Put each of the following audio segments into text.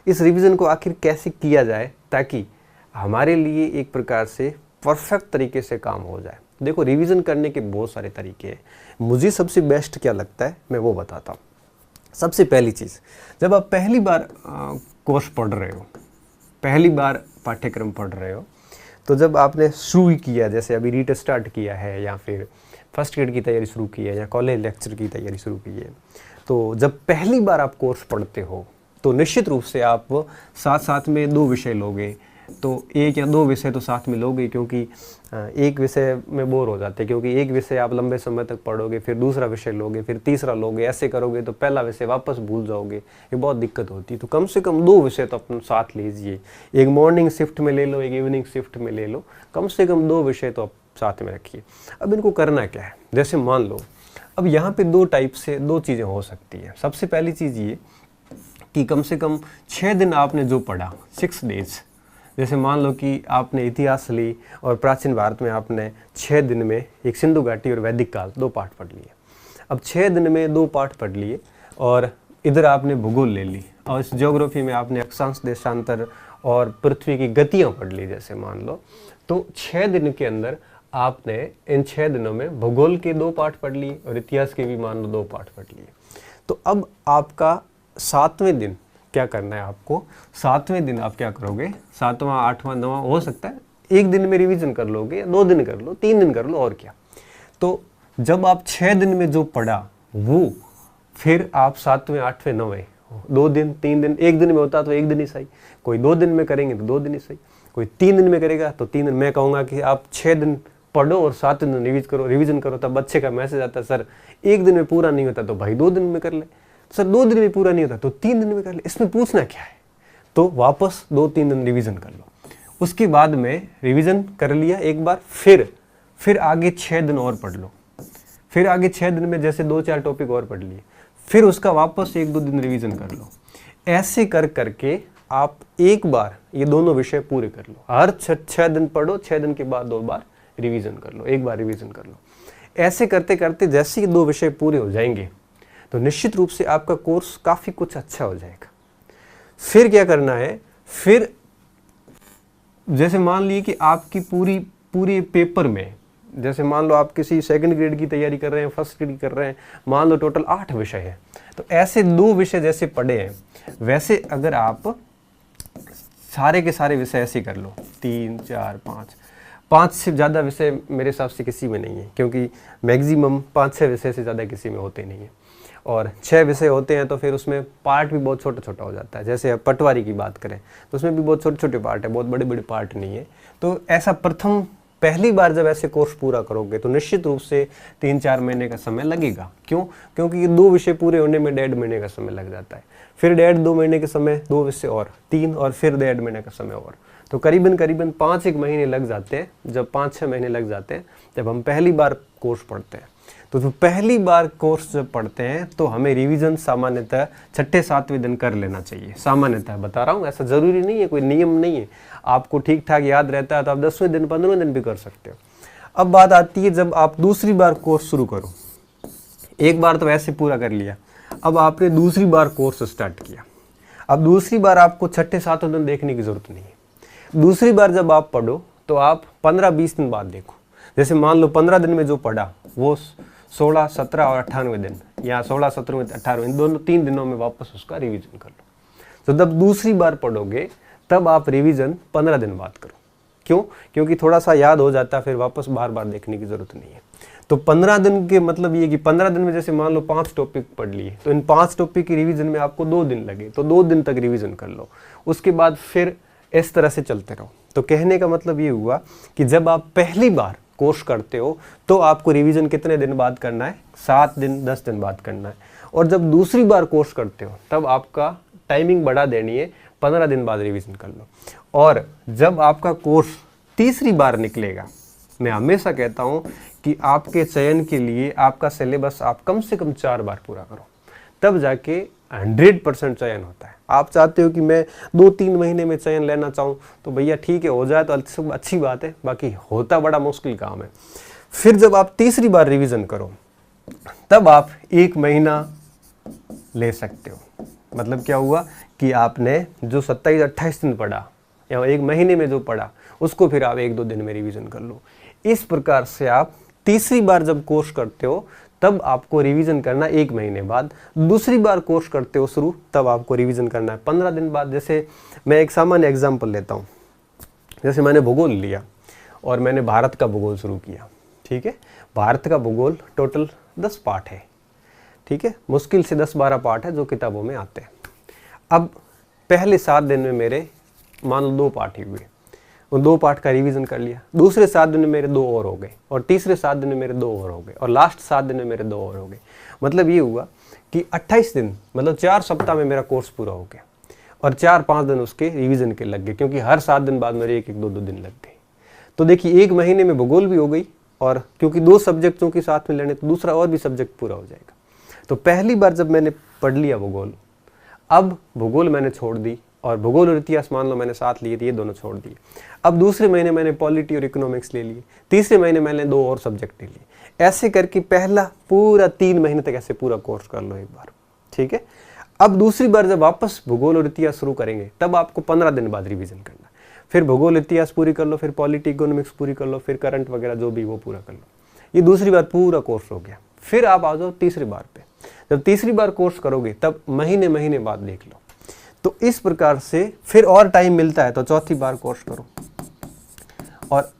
इस रिवीजन को आखिर कैसे किया जाए ताकि हमारे लिए एक प्रकार से परफेक्ट तरीके से काम हो जाए। देखो, रिवीजन करने के बहुत सारे तरीके हैं। मुझे सबसे बेस्ट क्या लगता है मैं वो बताता हूँ। सबसे पहली चीज़, जब आप पहली बार कोर्स पढ़ रहे हो, पहली बार पाठ्यक्रम पढ़ रहे हो, तो जब आपने शुरू किया, जैसे अभी रीट स्टार्ट किया है या फिर फर्स्ट ग्रेड की तैयारी शुरू की है या कॉलेज लेक्चर की तैयारी शुरू की है, तो जब पहली बार आप कोर्स पढ़ते हो तो निश्चित रूप से आप साथ साथ में 2 विषय लोगे। तो 1 या 2 विषय तो साथ में लोगे, क्योंकि एक विषय में बोर हो जाते हैं, क्योंकि एक विषय आप लंबे समय तक पढ़ोगे, फिर दूसरा विषय लोगे, फिर तीसरा लोगे, ऐसे करोगे तो पहला विषय वापस भूल जाओगे, ये बहुत दिक्कत होती है। तो कम से कम 2 विषय तो अपने साथ लीजिए। एक मॉर्निंग शिफ्ट में ले लो, एक इवनिंग शिफ्ट में ले लो, कम से कम 2 विषय तो आप साथ में रखिए। अब इनको करना क्या है, जैसे मान लो अब यहाँ पे 2 टाइप से 2 चीज़ें हो सकती हैं। सबसे पहली चीज़ ये कि कम से कम 6 दिन आपने जो पढ़ा, 6 डेज, जैसे मान लो कि आपने इतिहास ली और प्राचीन भारत में आपने 6 दिन में एक सिंधु घाटी और वैदिक काल 2 पाठ पढ़ लिए। अब 6 दिन में 2 पाठ पढ़ लिए और इधर आपने भूगोल ले ली और इस ज्योग्राफी में आपने अक्षांश देशांतर और पृथ्वी की गतियाँ पढ़ ली, जैसे मान लो। तो 6 दिन के अंदर आपने इन 6 दिनों में भूगोल के 2 पाठ पढ़ लिए और इतिहास के भी मान लो 2 पाठ पढ़ लिए। तो अब आपका 7वें दिन क्या करना है, आपको 7वें दिन आप क्या करोगे, 7वां 8वां 9वां हो सकता है 1 दिन में रिवीजन कर लोगे या 2 दिन कर लो, 3 दिन कर लो, और क्या। तो जब आप 6 दिन में जो पढ़ा वो फिर आप 7वें 8वें 9वें 2 दिन 3 दिन, 1 दिन में होता तो 1 दिन ही सही, कोई 2 दिन में करेंगे तो 2 दिन ही सही, कोई 3 दिन में करेगा तो 3 दिन। मैं कहूँगा कि आप 6 दिन पढ़ो और 7वें दिन रिवीजन करो। तब बच्चे का मैसेज आता है, सर 1 दिन में पूरा नहीं होता तो भाई 2 दिन में कर ले, सर 2 दिन में पूरा नहीं होता तो 3 दिन में कर ले। इसमें पूछना क्या है, तो वापस 2-3 दिन रिवीजन कर लो। उसके बाद में रिवीजन कर लिया एक बार, फिर आगे 6 दिन और पढ़ लो, फिर आगे 6 दिन में जैसे 2-4 टॉपिक और पढ़ लिए, फिर उसका वापस 1-2 दिन रिवीजन कर लो। ऐसे कर करके आप एक बार ये दोनों विषय पूरे कर लो। हर 6 दिन पढ़ो, 6 दिन के बाद 2 बार रिवीजन कर लो, एक बार रिवीजन कर लो। ऐसे करते करते जैसे ही 2 विषय पूरे हो जाएंगे तो निश्चित रूप से आपका कोर्स काफ़ी कुछ अच्छा हो जाएगा। फिर क्या करना है, फिर जैसे मान लीजिए कि आपकी पूरी पेपर में, जैसे मान लो आप किसी 2nd ग्रेड की तैयारी कर रहे हैं, 1st ग्रेड की कर रहे हैं, मान लो टोटल 8 विषय हैं, तो ऐसे 2 विषय जैसे पढ़े हैं वैसे अगर आप सारे के सारे विषय ऐसे कर लो, 3 4 5 से ज़्यादा विषय मेरे हिसाब से किसी में नहीं है, क्योंकि मैक्सिमम 5-6 विषय से ज़्यादा किसी में होते नहीं है। और 6 विषय होते हैं तो फिर उसमें पार्ट भी बहुत छोटा छोटा हो जाता है। जैसे अब पटवारी की बात करें तो उसमें भी बहुत छोटे छोटे पार्ट है, बहुत बड़े बड़े पार्ट नहीं है। तो ऐसा पहली बार जब ऐसे कोर्स पूरा करोगे तो निश्चित रूप से 3-4 महीने का समय लगेगा। क्यों? क्योंकि 2 विषय पूरे होने में 1.5 महीने का समय लग जाता है, फिर 1.5-2 महीने के समय 2 विषय और 3, और फिर 1.5 महीने का समय और, तो करीबन 5-1 महीने लग जाते हैं। जब 5-6 महीने लग जाते हैं जब हम पहली बार कोर्स पढ़ते हैं। तो पहली बार कोर्स जब पढ़ते हैं तो हमें रिवीजन सामान्यतः 6-7वें दिन कर लेना चाहिए। सामान्यतः बता रहा हूँ, ऐसा ज़रूरी नहीं है, कोई नियम नहीं है। आपको ठीक ठाक याद रहता है तो आप 10वें दिन 15वें दिन भी कर सकते हो। अब बात आती है जब आप दूसरी बार कोर्स शुरू करो। एक बार तो ऐसे पूरा कर लिया, अब आपने दूसरी बार कोर्स स्टार्ट किया। अब दूसरी बार आपको 6-7वें दिन देखने की ज़रूरत नहीं है। दूसरी बार जब आप पढ़ो तो आप 15-20 दिन बाद देखो। जैसे मान लो 15 दिन में जो पढ़ा वो 16, 17 और 98वें दिन, या 16, 17, 18वें दोनों 3 दिनों में वापस उसका रिवीजन कर लो। तो जब दूसरी बार पढ़ोगे तब आप रिवीजन 15 दिन बाद करो। क्यों? क्योंकि थोड़ा सा याद हो जाता है, फिर वापस बार बार देखने की जरूरत नहीं है। तो 15 दिन के मतलब ये कि 15 दिन में जैसे मान लो 5 टॉपिक पढ़ लिए, तो इन 5 टॉपिक की रिवीजन में आपको 2 दिन लगे, तो 2 दिन तक रिवीजन कर लो। उसके बाद फिर इस तरह से चलते रहो। तो कहने का मतलब ये हुआ कि जब आप पहली बार कोर्स करते हो तो आपको रिवीजन कितने दिन बाद करना है? 7 दिन 10 दिन बाद करना है। और जब दूसरी बार कोर्स करते हो तब आपका टाइमिंग बढ़ा देनी है, 15 दिन बाद रिवीजन कर लो। और जब आपका कोर्स तीसरी बार निकलेगा, मैं हमेशा कहता हूँ कि आपके चयन के लिए आपका सिलेबस आप कम से कम 4 बार पूरा करो, तब जाके 100% चयन होता है। आप चाहते हो कि मैं 2-3 महीने में चयन लेना चाहूँ तो भैया ठीक है, हो जाए तो अच्छी बात है, बाकी होता बड़ा मुश्किल काम है। फिर जब आप तीसरी बार रिवीजन करो तब आप 1 महीना ले सकते हो। मतलब क्या हुआ कि आपने जो 27-28 दिन पढ़ा या एक महीने में जो पढ़ा उसको फिर आप 1-2 दिन में रिवीजन कर लो। इस प्रकार से आप तीसरी बार जब कोर्स करते हो तब आपको रिवीजन करना 1 महीने बाद, दूसरी बार कोर्स करते हो शुरू तब आपको रिवीजन करना है 15 दिन बाद। जैसे मैं एक सामान्य एग्जाम्पल लेता हूँ, जैसे मैंने भूगोल लिया और मैंने भारत का भूगोल शुरू किया, ठीक है। भारत का भूगोल टोटल 10 पार्ट है, ठीक है, मुश्किल से 10-12 पार्ट है जो किताबों में आते हैं। अब पहले 7 दिन में मेरे मान लो 2 पार्ट ही हुए, उन 2 पार्ट का रिवीजन कर लिया, दूसरे 7 दिन में मेरे 2 और हो गए, और तीसरे 7 दिन में मेरे 2 और हो गए, और लास्ट 7 दिन में मेरे 2 और हो गए। मतलब ये हुआ कि 28 दिन मतलब 4 सप्ताह में मेरा कोर्स पूरा हो गया, और 4-5 दिन उसके रिवीजन के लग गए, क्योंकि हर 7 दिन बाद मेरे 1-1, 2-2 दिन लग गए। तो देखिए 1 महीने में भूगोल भी हो गई, और क्योंकि 2 सब्जेक्टों के साथ में लेने तो दूसरा और भी सब्जेक्ट पूरा हो जाएगा। तो पहली बार जब मैंने पढ़ लिया भूगोल, अब भूगोल मैंने छोड़ दी, और भूगोल और इतिहास मान लो मैंने साथ लिए थे, ये दोनों छोड़ दिए। अब दूसरे महीने मैंने पॉलिटी और इकोनॉमिक्स ले लिए, तीसरे महीने मैंने 2 और सब्जेक्ट ले लिए। ऐसे करके पहला पूरा 3 महीने तक ऐसे पूरा कोर्स कर लो एक बार, ठीक है। अब दूसरी बार जब वापस भूगोल और इतिहास शुरू करेंगे तब आपको 15 दिन बाद रिवीजन करना, फिर भूगोल इतिहास पूरी कर लो, फिर पॉलिटी इकोनॉमिक्स पूरी कर लो, फिर करंट वगैरह जो भी वो पूरा कर लो। ये दूसरी बार पूरा कोर्स हो गया। फिर आप आ जाओ तीसरी बार पे, जब तीसरी बार कोर्स करोगे तब महीने बाद देख लो। तो इस प्रकार से फिर और टाइम मिलता है तो चौथी बार कोर्स करो, और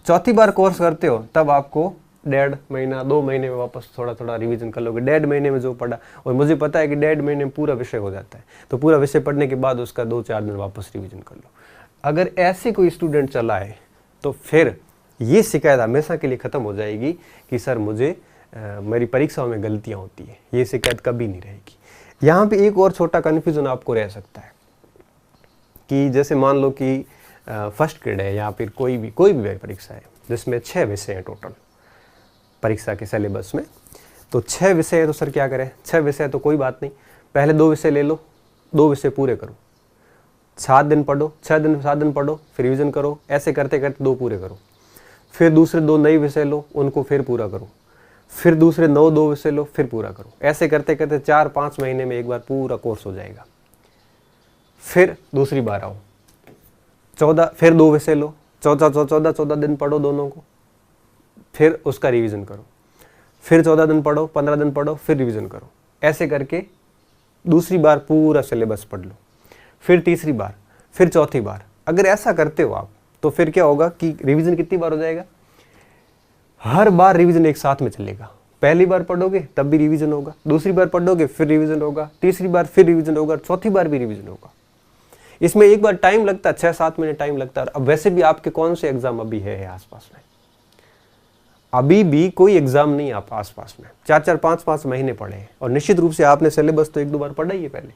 चौथी बार कोर्स करते हो तब आपको 1.5 महीना 2 महीने में वापस थोड़ा थोड़ा रिवीजन कर लोगे। 1.5 महीने में जो पढ़ा, और मुझे पता है कि 1.5 महीने में पूरा विषय हो जाता है, तो पूरा विषय पढ़ने के बाद उसका 2-4 दिन वापस रिवीजन कर लो। अगर ऐसे कोई स्टूडेंट चला है तो फिर ये शिकायत हमेशा के लिए ख़त्म हो जाएगी कि सर मुझे मेरी परीक्षाओं में गलतियाँ होती है, ये शिकायत कभी नहीं रहेगी। यहाँ पे एक और छोटा कन्फ्यूज़न आपको रह सकता है कि जैसे मान लो कि फर्स्ट ग्रेड है या फिर कोई भी परीक्षा है जिसमें 6 विषय हैं टोटल परीक्षा के सिलेबस में, तो 6 विषय है तो सर क्या करें? 6 विषय तो कोई बात नहीं, पहले 2 विषय ले लो, 2 विषय पूरे करो, 7 दिन पढ़ो, 7 दिन पढ़ो, फिर रिवीजन करो, ऐसे करते करते 2 पूरे करो। फिर दूसरे 2 नए विषय लो, उनको फिर पूरा करो, फिर दूसरे 2 विषय लो, फिर पूरा करो। ऐसे करते करते 4-5 महीने में एक बार पूरा कोर्स हो जाएगा। फिर दूसरी बार आओ, 14 फिर 2 विषय लो, 14 दिन पढ़ो दोनों को, फिर उसका रिवीजन करो, फिर 14 दिन पढ़ो, 15 दिन पढ़ो, फिर रिवीजन करो। ऐसे करके दूसरी बार पूरा सिलेबस पढ़ लो, फिर तीसरी बार, फिर चौथी बार। अगर ऐसा करते हो आप तो फिर क्या होगा कि रिवीजन कितनी बार हो जाएगा? हर बार रिवीजन एक साथ में चलेगा। पहली बार पढ़ोगे तब भी रिवीजन होगा, दूसरी बार पढ़ोगे फिर रिवीजन होगा, तीसरी बार फिर रिवीजन होगा, चौथी बार भी रिवीजन होगा। इसमें एक बार टाइम लगता है, 6-7 महीने टाइम लगता है। अब वैसे भी आपके कौन से एग्जाम अभी है आसपास में? अभी भी कोई एग्जाम नहीं आप आसपास में, 4-4, 5-5 महीने पढ़े हैं, और निश्चित रूप से आपने सिलेबस तो 1-2 बार पढ़ा ही है पहले।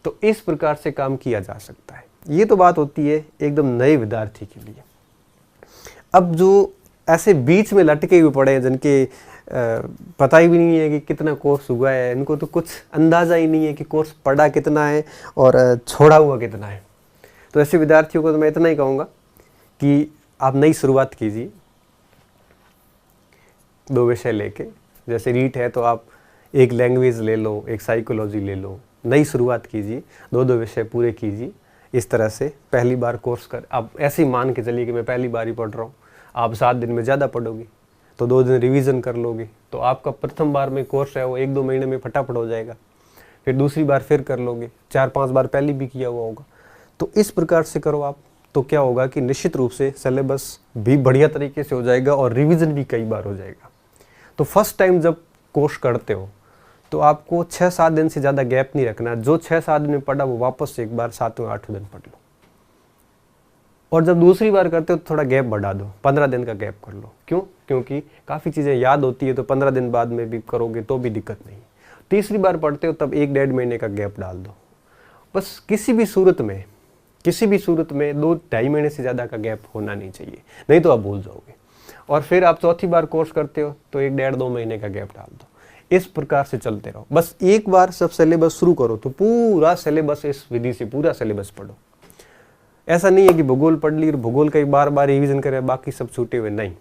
तो इस प्रकार से काम किया जा सकता है। ये तो बात होती है एकदम नए विद्यार्थी के लिए। अब जो ऐसे बीच में लटके हुए पड़े हैं जिनके पता ही भी नहीं है कि कितना कोर्स हुआ है, इनको तो कुछ अंदाज़ा ही नहीं है कि कोर्स पढ़ा कितना है और छोड़ा हुआ कितना है, तो ऐसे विद्यार्थियों को तो मैं इतना ही कहूँगा कि आप नई शुरुआत कीजिए 2 विषय लेके। जैसे रीट है तो आप एक लैंग्वेज ले लो, एक साइकोलॉजी ले लो, नई शुरुआत कीजिए, 2-2 विषय पूरे कीजिए। इस तरह से पहली बार कोर्स कर, आप ऐसे ही मान के चलिए कि मैं पहली बार ही पढ़ रहा हूँ, आप 7 दिन में ज़्यादा पढ़ोगे तो 2 दिन रिवीजन कर लोगे, तो आपका प्रथम बार में कोर्स है वो 1-2 महीने में फटाफट हो जाएगा। फिर दूसरी बार फिर कर लोगे, 4-5 बार पहले भी किया हुआ होगा। तो इस प्रकार से करो आप, तो क्या होगा कि निश्चित रूप से सिलेबस भी बढ़िया तरीके से हो जाएगा और रिवीजन भी कई बार हो जाएगा। तो फर्स्ट टाइम जब कोर्स करते हो तो आपको 6-7 दिन से ज़्यादा गैप नहीं रखना। जो 6-7 दिन में पढ़ा वो वापस से एक बार 7-8 दिन पढ़ लो, और जब दूसरी बार करते हो तो थोड़ा गैप बढ़ा दो, 15 दिन का गैप कर लो। क्यों? क्योंकि काफ़ी चीज़ें याद होती है, तो 15 दिन बाद में भी करोगे तो भी दिक्कत नहीं। तीसरी बार पढ़ते हो तब 1-1.5 महीने का गैप डाल दो। बस किसी भी सूरत में 2-2.5 महीने से ज़्यादा का गैप होना नहीं चाहिए, नहीं तो आप भूल जाओगे। और फिर आप चौथी बार कोर्स करते हो तो 1-1.5-2 महीने का गैप डाल दो। इस प्रकार से चलते रहो। बस एक बार सब सिलेबस शुरू करो तो पूरा सिलेबस, इस विधि से पूरा सिलेबस पढ़ो। ऐसा नहीं है कि भूगोल पढ़ ली और भूगोल का बार बार रिवीजन करे, बाकी सब छूटे हुए नहीं।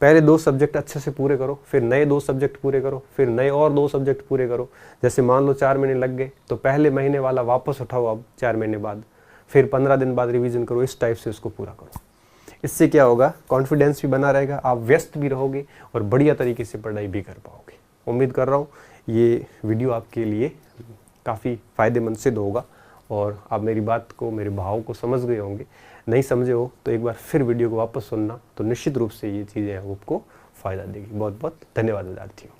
पहले 2 सब्जेक्ट अच्छे से पूरे करो, फिर नए 2 सब्जेक्ट पूरे करो, फिर नए और 2 सब्जेक्ट पूरे करो। जैसे मान लो 4 महीने लग गए तो पहले महीने वाला वापस उठाओ अब 4 महीने बाद, फिर 15 दिन बाद रिवीजन करो, इस टाइप से उसको पूरा करो। इससे क्या होगा, कॉन्फिडेंस भी बना रहेगा, आप व्यस्त भी रहोगे और बढ़िया तरीके से पढ़ाई भी कर पाओगे। उम्मीद कर रहा हूँ ये वीडियो आपके लिए काफ़ी फ़ायदेमंद सिद्ध होगा और आप मेरी बात को, मेरे भाव को समझ गए होंगे। नहीं समझे हो तो एक बार फिर वीडियो को वापस सुनना, तो निश्चित रूप से ये चीज़ें आपको फ़ायदा देगी। बहुत बहुत धन्यवाद विद्यार्थियों।